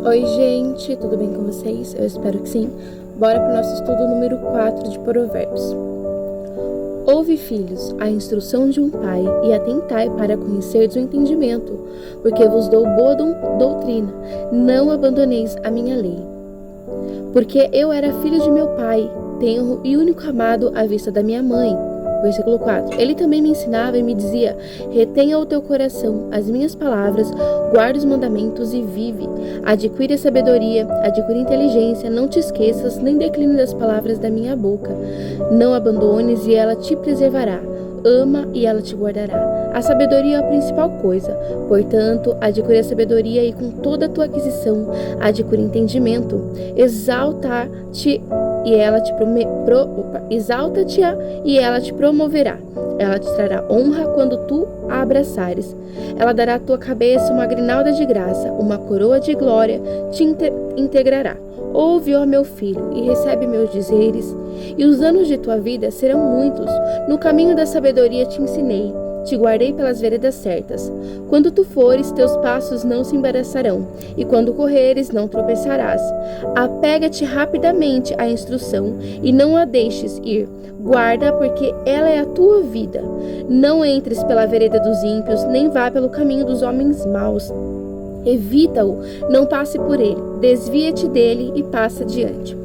Oi gente, tudo bem com vocês? Eu espero que sim. Bora para o nosso estudo número 4 de Provérbios. Ouve, filhos, a instrução de um pai e atentai para conhecerdes o entendimento, porque vos dou boa doutrina, não abandoneis a minha lei. Porque eu era filho de meu pai, tenro e único amado à vista da minha mãe. Versículo 4. Ele também me ensinava e me dizia: retenha o teu coração as minhas palavras, guarda os mandamentos e vive. Adquire a sabedoria, adquire inteligência, não te esqueças, nem decline das palavras da minha boca. Não abandones e ela te preservará. Ama e ela te guardará. A sabedoria é a principal coisa. Portanto, adquire a sabedoria e com toda a tua aquisição, adquire entendimento. Exalta-te e ela te promoverá. Ela te trará honra quando tu a abraçares. Ela dará à tua cabeça uma grinalda de graça, uma coroa de glória te integrará. Ouve, ó meu filho, e recebe meus dizeres, e os anos de tua vida serão muitos. No caminho da sabedoria te ensinei, te guardei pelas veredas certas. Quando tu fores, teus passos não se embaraçarão, e quando correres, não tropeçarás. Apega-te rapidamente à instrução, e não a deixes ir. Guarda, porque ela é a tua vida. Não entres pela vereda dos ímpios, nem vá pelo caminho dos homens maus. Evita-o, não passe por ele, desvia-te dele e passa adiante.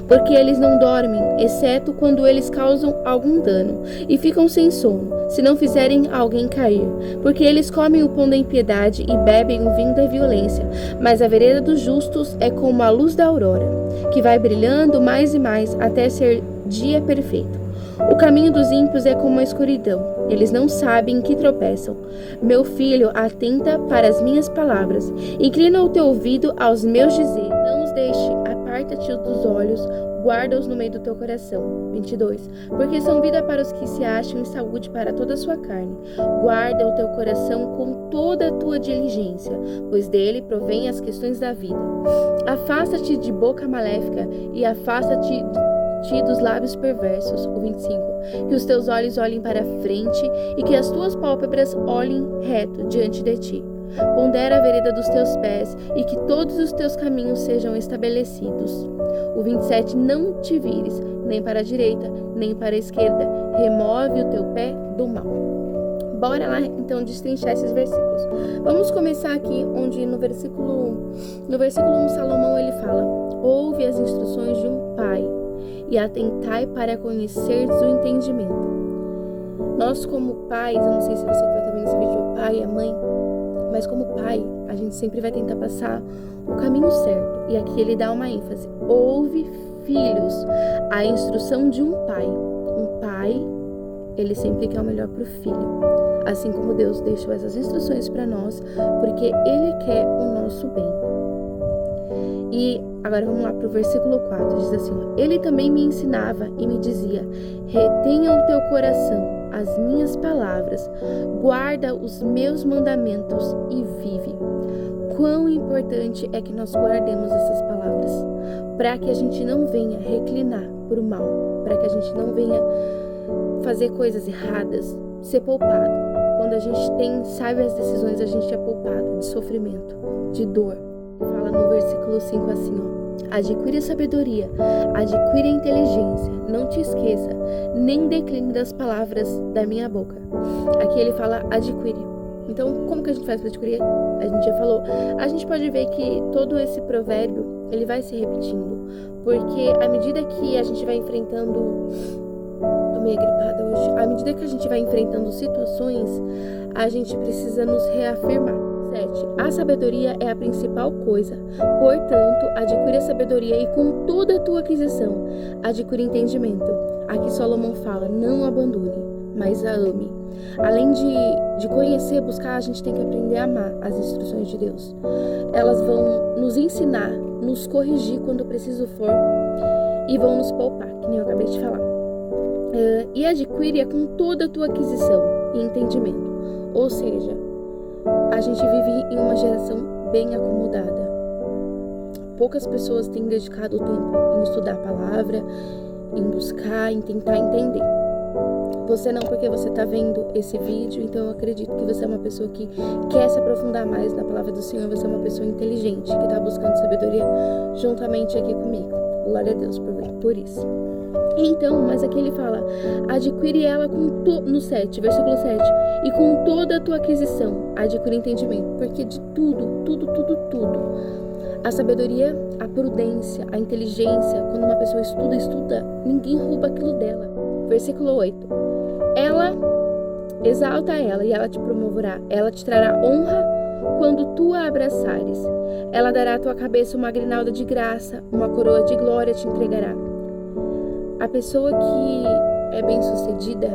Porque eles não dormem, exceto quando eles causam algum dano, e ficam sem sono, se não fizerem alguém cair. Porque eles comem o pão da impiedade e bebem o vinho da violência, mas a vereda dos justos é como a luz da aurora, que vai brilhando mais e mais até ser dia perfeito. O caminho dos ímpios é como a escuridão, eles não sabem em que tropeçam. Meu filho, atenta para as minhas palavras, inclina o teu ouvido aos meus dizeres, não os deixe, aparta-te dos olhos, guarda-os no meio do teu coração. 22. Porque são vida para os que se acham e saúde para toda a sua carne. Guarda o teu coração com toda a tua diligência, pois dele provém as questões da vida. Afasta-te de boca maléfica e afasta-te dos lábios perversos. O 25. Que os teus olhos olhem para a frente e que as tuas pálpebras olhem reto diante de ti. Pondera a vereda dos teus pés e que todos os teus caminhos sejam estabelecidos. O 27. Não te vires nem para a direita, nem para a esquerda. Remove o teu pé do mal. Bora lá, então, destrinchar esses versículos. Vamos começar aqui, onde no versículo 1, Salomão, ele fala: ouve as instruções de um pai e atentai para conheceres o entendimento. Nós, como pais, eu não sei se você que vai estar vendo esse vídeo é pai, é mãe, mas como pai, a gente sempre vai tentar passar o caminho certo. E aqui ele dá uma ênfase: ouve, filhos, a instrução de um pai. Um pai, ele sempre quer o melhor para o filho. Assim como Deus deixou essas instruções para nós, porque ele quer o nosso bem. E agora vamos lá para o versículo 4, diz assim: ele também me ensinava e me dizia: retenha o teu coração as minhas palavras, guarda os meus mandamentos e vive. Quão importante é que nós guardemos essas palavras, para que a gente não venha reclinar para o mal, para que a gente não venha fazer coisas erradas, ser poupado. Quando a gente sabe as decisões, a gente é poupado de sofrimento, de dor. Fala no versículo 5 assim, adquire a sabedoria, adquire a inteligência, não te esqueça, nem decline das palavras da minha boca. Aqui ele fala adquire. Então, como que a gente faz para adquirir? A gente já falou. A gente pode ver que todo esse provérbio, ele vai se repetindo, porque à medida que a gente vai enfrentando... Tô meio gripada hoje. À medida que a gente vai enfrentando situações, a gente precisa nos reafirmar. 7. A sabedoria é a principal coisa. Portanto, adquire a sabedoria e com toda a tua aquisição, adquire entendimento. Aqui Salomão fala: não abandone, mas a ame. Além de conhecer, buscar, a gente tem que aprender a amar as instruções de Deus. Elas vão nos ensinar, nos corrigir quando preciso for e vão nos poupar, que nem eu acabei de falar. E adquire com toda a tua aquisição e entendimento. Ou seja, a gente vive em uma geração bem acomodada. Poucas pessoas têm dedicado o tempo em estudar a palavra, em buscar, em tentar entender. Você não, porque você está vendo esse vídeo, então eu acredito que você é uma pessoa que quer se aprofundar mais na palavra do Senhor, você é uma pessoa inteligente, que está buscando sabedoria juntamente aqui comigo. Glória a Deus por isso. Então, mas aqui ele fala, adquire ela no 7, versículo 7, e com toda a tua aquisição, adquire entendimento, porque de tudo, a sabedoria, a prudência, a inteligência, quando uma pessoa estuda, ninguém rouba aquilo dela. Versículo 8, exalta ela e ela te promoverá, ela te trará honra quando tu a abraçares, ela dará à tua cabeça uma grinalda de graça, uma coroa de glória te entregará. A pessoa que é bem-sucedida,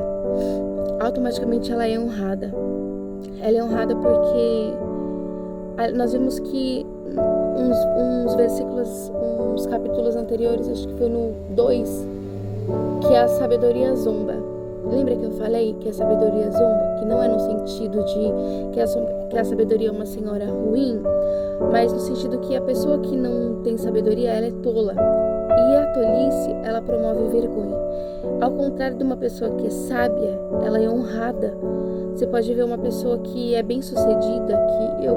automaticamente ela é honrada. Ela é honrada porque nós vimos que uns versículos, uns capítulos anteriores, acho que foi no 2, que a sabedoria zomba. Lembra que eu falei que a sabedoria zomba? Que não é no sentido de que a sabedoria é uma senhora ruim, mas no sentido que a pessoa que não tem sabedoria, ela é tola. E a tolice, ela promove vergonha. Ao contrário de uma pessoa que é sábia, ela é honrada. Você pode ver uma pessoa que é bem-sucedida,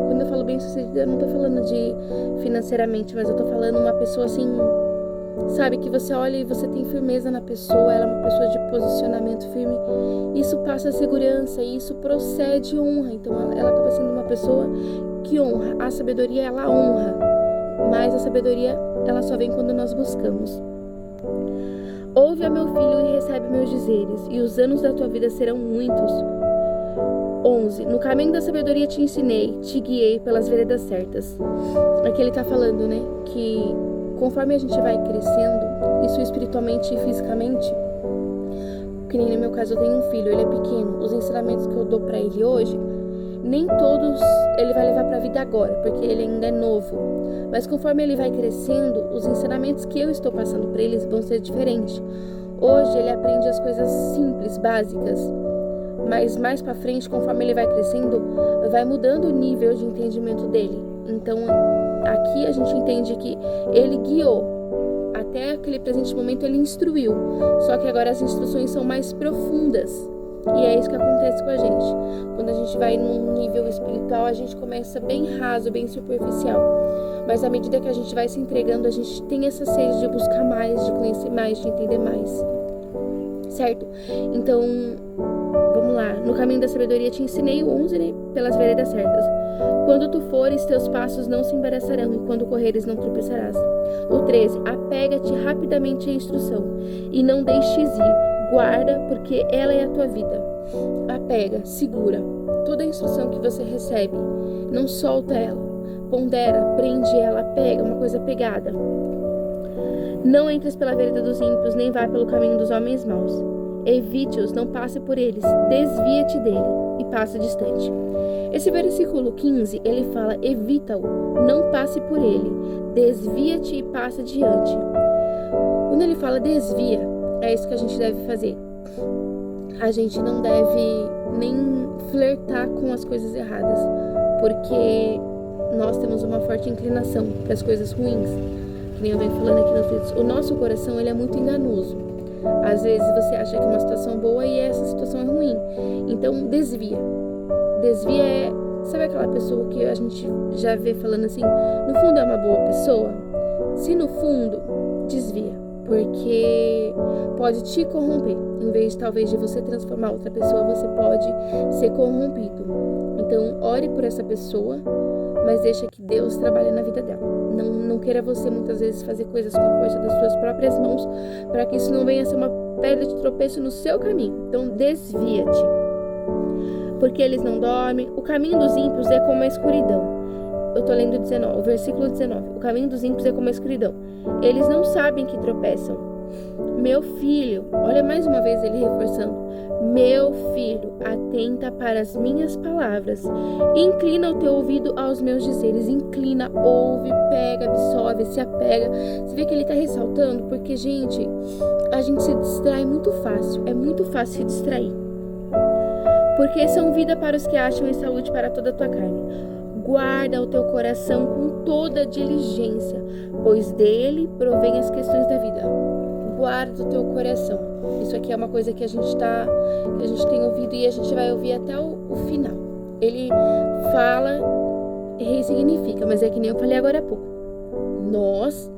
quando eu falo bem-sucedida, eu não tô falando de financeiramente, mas eu tô falando uma pessoa assim, sabe, que você olha e você tem firmeza na pessoa, ela é uma pessoa de posicionamento firme. Isso passa segurança, e isso procede honra. Então ela acaba sendo uma pessoa que honra. A sabedoria, ela honra, mas a sabedoria, ela só vem quando nós buscamos. Ouve a meu filho e recebe meus dizeres, e os anos da tua vida serão muitos. 11. No caminho da sabedoria te ensinei, te guiei pelas veredas certas. Aqui ele tá falando, né, que conforme a gente vai crescendo, isso espiritualmente e fisicamente, que nem no meu caso eu tenho um filho, ele é pequeno, os ensinamentos que eu dou pra ele hoje, nem todos ele vai levar pra vida agora, porque ele ainda é novo. Mas conforme ele vai crescendo, os ensinamentos que eu estou passando pra eles vão ser diferentes. Hoje ele aprende as coisas simples, básicas, mas mais pra frente, conforme ele vai crescendo, vai mudando o nível de entendimento dele. Então, aqui a gente entende que ele guiou, até aquele presente momento ele instruiu, só que agora as instruções são mais profundas. E é isso que acontece com a gente. Quando a gente vai num nível espiritual, a gente começa bem raso, bem superficial. Mas à medida que a gente vai se entregando, a gente tem essa sede de buscar mais, de conhecer mais, de entender mais. Certo? Então, vamos lá. No caminho da sabedoria te ensinei, o 11, né? Pelas veredas certas. Quando tu fores, teus passos não se embaraçarão, e quando correres não tropeçarás. O 13. Apega-te rapidamente à instrução, e não deixes ir. Guarda, porque ela é a tua vida. Apega, segura toda a instrução que você recebe. Não solta ela. Pondera, prende ela, pega, uma coisa pegada. Não entres pela vereda dos ímpios, nem vá pelo caminho dos homens maus. Evite-os, não passe por eles. Desvia-te dele e passa distante. Esse versículo 15, ele fala, evita-o, não passe por ele. Desvia-te e passa diante. Quando ele fala desvia, é isso que a gente deve fazer. A gente não deve nem flertar com as coisas erradas, porque nós temos uma forte inclinação para as coisas ruins, que nem eu venho falando aqui nos vídeos. O nosso coração, ele é muito enganoso. Às vezes você acha que é uma situação boa e essa situação é ruim. Então desvia. Desvia é, sabe aquela pessoa que a gente já vê falando assim, no fundo é uma boa pessoa? Se no fundo, desvia. Porque pode te corromper. Em vez, talvez, de você transformar outra pessoa, você pode ser corrompido. Então, ore por essa pessoa, mas deixa que Deus trabalhe na vida dela. Não queira você, muitas vezes, fazer coisas com a força das suas próprias mãos, para que isso não venha a ser uma pedra de tropeço no seu caminho. Então, desvia-te. Porque eles não dormem. O caminho dos ímpios é como a escuridão. Eu tô lendo o versículo 19. O caminho dos ímpios é como a escuridão. Eles não sabem que tropeçam. Meu filho, olha mais uma vez ele reforçando. Meu filho, atenta para as minhas palavras. Inclina o teu ouvido aos meus dizeres. Inclina, ouve, pega, absorve, se apega. Você vê que ele tá ressaltando? Porque, gente, a gente se distrai muito fácil. É muito fácil se distrair. Porque são vida para os que acham e saúde para toda a tua carne. Guarda o teu coração com toda diligência, pois dele provém as questões da vida. guarda o teu coração. Isso aqui é uma coisa que a gente tem ouvido e a gente vai ouvir até o final. Ele fala e ressignifica, mas é que nem eu falei agora há pouco. Nós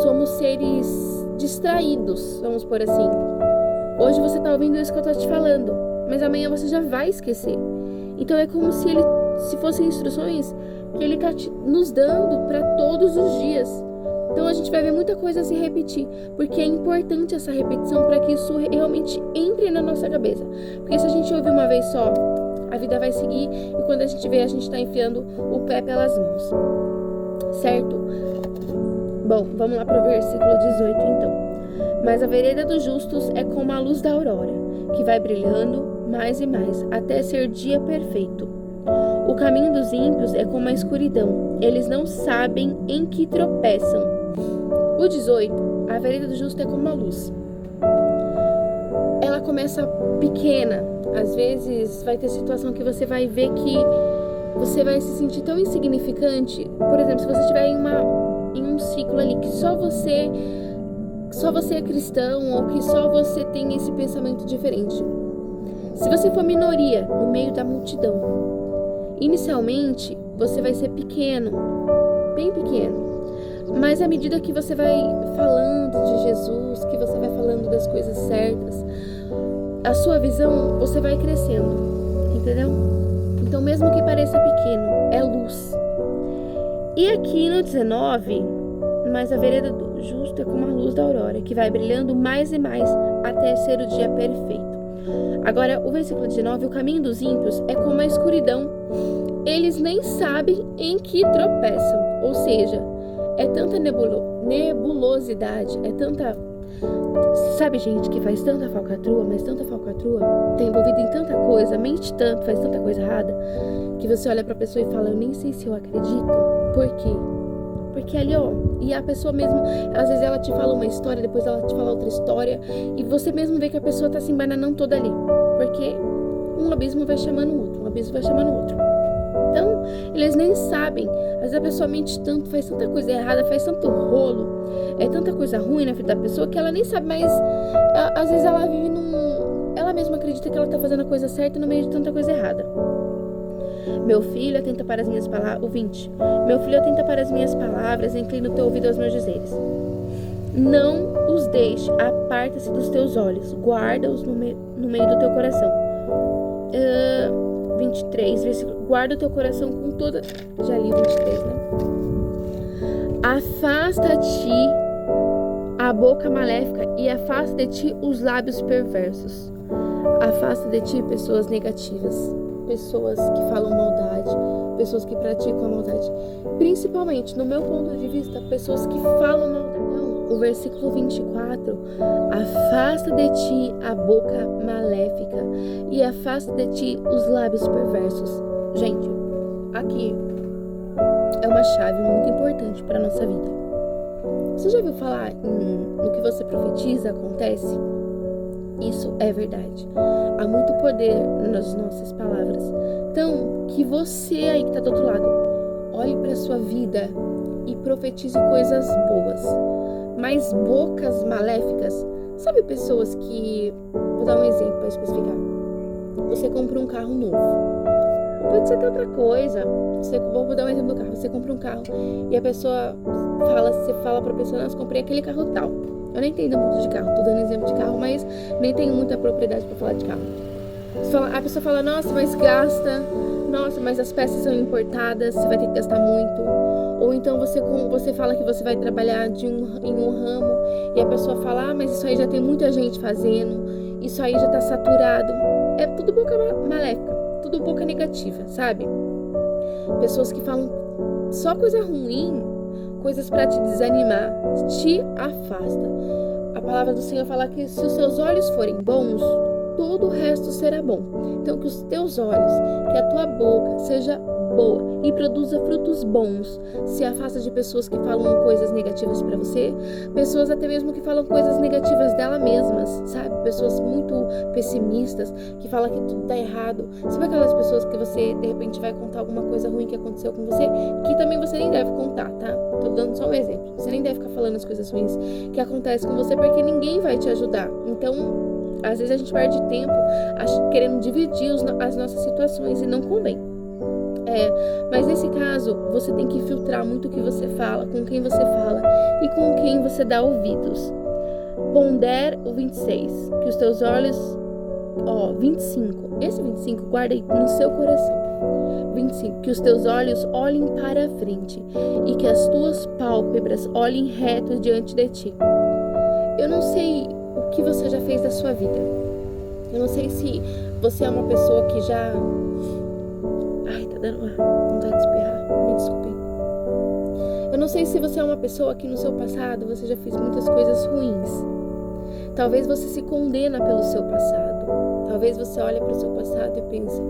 somos seres distraídos, vamos por assim. Hoje você tá ouvindo isso que eu tô te falando, mas amanhã você já vai esquecer. Então é como se fossem instruções que ele tá nos dando para todos os dias. Então a gente vai ver muita coisa se repetir, porque é importante essa repetição para que isso realmente entre na nossa cabeça. Porque se a gente ouvir uma vez só, a vida vai seguir e quando a gente vê, a gente está enfiando o pé pelas mãos. Certo? Bom, vamos lá para o versículo 18 então. Mas a vereda dos justos é como a luz da aurora, que vai brilhando mais e mais, até ser dia perfeito. O caminho dos ímpios é como a escuridão, eles não sabem em que tropeçam. O 18, a vereda do justo é como a luz. Ela começa pequena, às vezes vai ter situação que você vai ver que você vai se sentir tão insignificante. Por exemplo, se você estiver em um ciclo ali que só você é cristão ou que só você tem esse pensamento diferente. Se você for minoria no meio da multidão, inicialmente você vai ser pequeno, bem pequeno. Mas à medida que você vai falando de Jesus, que você vai falando das coisas certas, a sua visão, você vai crescendo, entendeu? Então mesmo que pareça pequeno, é luz. E aqui no 19, mas a vereda do justo é como a luz da aurora, que vai brilhando mais e mais até ser o dia perfeito. Agora, o versículo 19, o caminho dos ímpios é como a escuridão. Eles nem sabem em que tropeçam. Ou seja, é tanta nebulosidade, é tanta... Sabe, gente, que faz tanta falcatrua, mas tanta falcatrua, tá envolvida em tanta coisa, mente tanto, faz tanta coisa errada, que você olha pra pessoa e fala, eu nem sei se eu acredito. Por quê? Porque ali, ó, e a pessoa mesmo, às vezes ela te fala uma história, depois ela te fala outra história, e você mesmo vê que a pessoa tá se embananando toda ali. Porque um abismo vai chamando o outro, um abismo vai chamando o outro. Então, eles nem sabem. Às vezes a pessoa mente tanto, faz tanta coisa errada, faz tanto rolo, é tanta coisa ruim na vida da pessoa que ela nem sabe, mas às vezes ela vive ela mesma acredita que ela tá fazendo a coisa certa no meio de tanta coisa errada. Meu filho, atenta para as minhas palavras. O 20. Meu filho, atenta para as minhas palavras, inclina o teu ouvido aos meus dizeres. Não os deixe, aparta-se dos teus olhos, guarda-os no meio do teu coração. 23, versículo. Guarda o teu coração com toda... Já li 23, né? Afasta-te a boca maléfica e afasta de ti os lábios perversos. Afasta de ti pessoas negativas, pessoas que falam maldade, pessoas que praticam a maldade. Principalmente, no meu ponto de vista, pessoas que falam maldade. Então, o versículo 24, afasta de ti a boca maléfica e afasta de ti os lábios perversos. Gente, aqui é uma chave muito importante para a nossa vida. Você já ouviu falar no que você profetiza acontece? Isso é verdade. Há muito poder nas nossas palavras. Então, que você aí que está do outro lado, olhe para a sua vida e profetize coisas boas. Mas bocas maléficas, sabe pessoas que... Vou dar um exemplo para especificar. Você compra um carro novo. Pode ser até outra coisa. Vou dar um exemplo do carro. Você compra um carro e a pessoa você fala pra pessoa, nossa, comprei aquele carro tal. Eu nem entendo muito de carro, tô dando exemplo de carro, mas nem tenho muita propriedade pra falar de carro. A pessoa fala, nossa, mas gasta, nossa, mas as peças são importadas, você vai ter que gastar muito. Ou então você fala que você vai trabalhar em um ramo e a pessoa fala, mas isso aí já tem muita gente fazendo, isso aí já tá saturado. É tudo boca maléfica, tudo boca negativa, sabe? Pessoas que falam só coisa ruim, coisas para te desanimar, te afasta. A palavra do Senhor fala que se os seus olhos forem bons, todo o resto será bom. Então que os teus olhos, que a tua boca seja boa e produza frutos bons. Se afasta de pessoas que falam coisas negativas para você, pessoas até mesmo que falam coisas negativas dela mesmas, sabe? Pessoas muito pessimistas, que falam que tudo tá errado. Sabe aquelas pessoas que você de repente vai contar alguma coisa ruim que aconteceu com você, que também você nem deve contar, tá? Tô dando só um exemplo. Você nem deve ficar falando as coisas ruins que acontecem com você, porque ninguém vai te ajudar. Então, às vezes a gente perde tempo querendo dividir as nossas situações e não convém. Mas nesse caso, você tem que filtrar muito o que você fala, com quem você fala e com quem você dá ouvidos. Pondere o 26, que os teus olhos... 25, esse 25 guarda aí no seu coração. 25, que os teus olhos olhem para a frente e que as tuas pálpebras olhem reto diante de ti. Eu não sei o que você já fez da sua vida. Eu não sei se você é uma pessoa que já... tá dando vontade de espirrar, me desculpem. Eu não sei se você é uma pessoa que no seu passado você já fez muitas coisas ruins. Talvez você se condena pelo seu passado. Talvez você olhe para o seu passado e pense,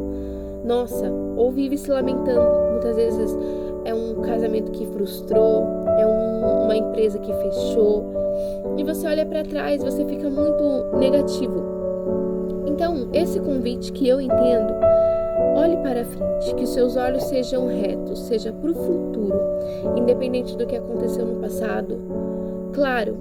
nossa, ou vive se lamentando. Muitas vezes é um casamento que frustrou, é uma empresa que fechou. E você olha para trás, você fica muito negativo. Então, esse convite que eu entendo, olhe para frente, que os seus olhos sejam retos, seja para o futuro, independente do que aconteceu no passado. Claro,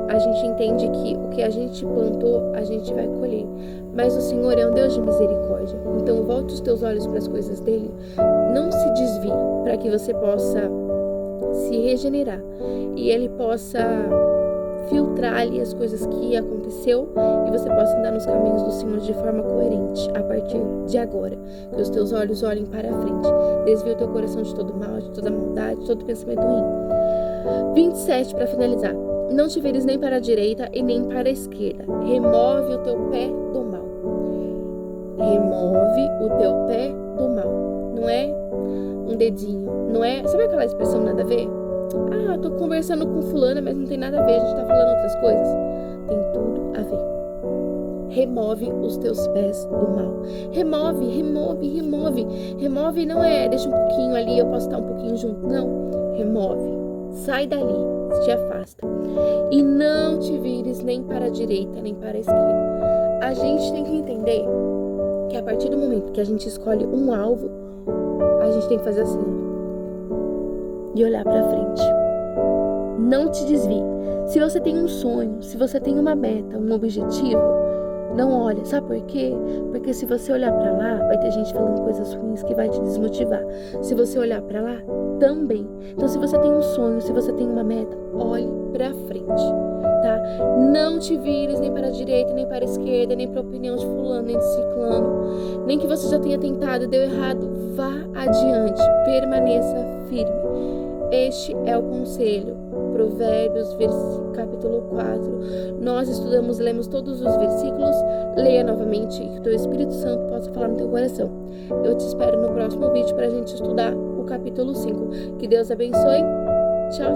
a gente entende que o que a gente plantou, a gente vai colher. Mas o Senhor é um Deus de misericórdia. Então, volte os teus olhos para as coisas dele. Não se desvie, para que você possa se regenerar. E ele possa filtrar ali as coisas que aconteceu e você possa andar nos caminhos do Senhor de forma coerente a partir de agora. Que os teus olhos olhem para a frente. Desvie o teu coração de todo mal, de toda maldade, de todo pensamento ruim. 27, para finalizar. Não te vires nem para a direita e nem para a esquerda. Remove o teu pé do mal. Remove o teu pé do mal. Não é um dedinho. Não é... Sabe aquela expressão nada a ver? Tô conversando com fulana, mas não tem nada a ver. A gente tá falando outras coisas. Tem tudo a ver. Remove os teus pés do mal. Remove. Remove não é deixa um pouquinho ali, eu posso estar um pouquinho junto. Não. Remove. Sai dali. Te afasta. E não te vires nem para a direita, nem para a esquerda. A gente tem que entender que a partir do momento que a gente escolhe um alvo, a gente tem que fazer assim e olhar para frente. Não te desvie. Se você tem um sonho, se você tem uma meta, um objetivo, não olha. Sabe por quê? Porque se você olhar para lá, vai ter gente falando coisas ruins que vai te desmotivar. Se você olhar para lá, também. Então, se você tem um sonho, se você tem uma meta, olhe para frente, tá? Não te vires nem para a direita, nem para a esquerda, nem para a opinião de fulano, nem de ciclano, nem que você já tenha tentado e deu errado. Vá adiante, permaneça firme. Este é o conselho. Provérbios, capítulo 4. Nós estudamos, lemos todos os versículos. Leia novamente e que o teu Espírito Santo possa falar no teu coração. Eu te espero no próximo vídeo para a gente estudar o capítulo 5. Que Deus abençoe. Tchau.